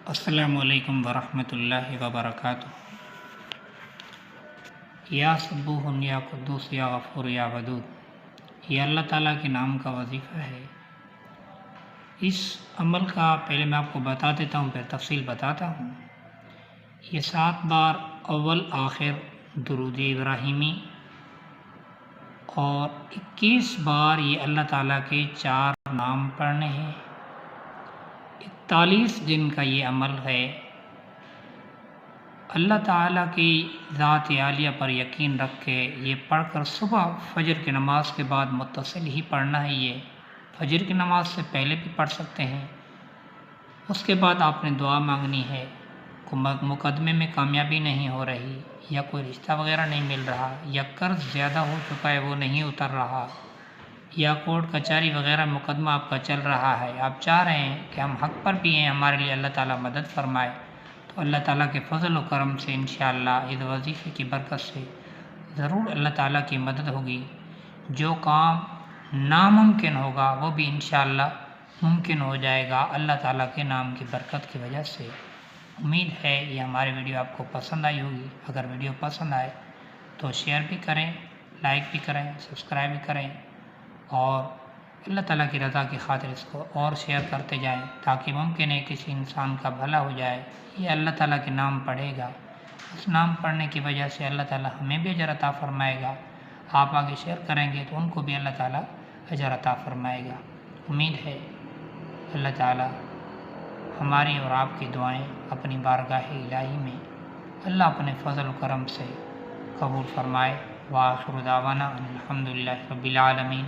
السلام علیکم ورحمۃ اللہ وبرکاتہ۔ یا سبوح یا قدوس یا غفور یا ودود، یہ اللہ تعالیٰ کے نام کا وظیفہ ہے۔ اس عمل کا پہلے میں آپ کو بتا دیتا ہوں، پھر تفصیل بتاتا ہوں۔ یہ 7 بار اول آخر درود ابراہیمی اور 21 بار یہ اللہ تعالیٰ کے 4 نام پڑھنے ہیں۔ 41 دن کا یہ عمل ہے۔ اللہ تعالیٰ کی ذات عالیہ پر یقین رکھ کے یہ پڑھ کر صبح فجر کی نماز کے بعد متصل ہی پڑھنا ہے۔ یہ فجر کی نماز سے پہلے بھی پڑھ سکتے ہیں۔ اس کے بعد آپ نے دعا مانگنی ہے۔ مقدمے میں کامیابی نہیں ہو رہی، یا کوئی رشتہ وغیرہ نہیں مل رہا، یا قرض زیادہ ہو چکا ہے وہ نہیں اتر رہا، یا کورٹ کچہری وغیرہ مقدمہ آپ کا چل رہا ہے، آپ چاہ رہے ہیں کہ ہم حق پر بھی ہیں، ہمارے لیے اللہ تعالیٰ مدد فرمائے، تو اللہ تعالیٰ کے فضل و کرم سے انشاءاللہ اس وظیفے کی برکت سے ضرور اللہ تعالیٰ کی مدد ہوگی۔ جو کام ناممکن ہوگا وہ بھی انشاءاللہ ممکن ہو جائے گا اللہ تعالیٰ کے نام کی برکت کی وجہ سے۔ امید ہے یہ ہماری ویڈیو آپ کو پسند آئی ہوگی۔ اگر ویڈیو پسند آئے تو شیئر بھی کریں، لائک بھی کریں، سبسکرائب بھی کریں، اور اللہ تعالیٰ کی رضا کی خاطر اس کو اور شیئر کرتے جائیں، تاکہ ممکن ہے کسی انسان کا بھلا ہو جائے۔ یہ اللہ تعالیٰ کے نام پڑھے گا، اس نام پڑھنے کی وجہ سے اللہ تعالیٰ ہمیں بھی اجر عطا فرمائے گا۔ آپ آگے شیئر کریں گے تو ان کو بھی اللہ تعالیٰ اجر عطا فرمائے گا۔ امید ہے اللہ تعالیٰ ہماری اور آپ کی دعائیں اپنی بارگاہ الہی میں اللہ اپنے فضل و کرم سے قبول فرمائے۔ وآخر دعوانا الحمدللہ رب العالمین۔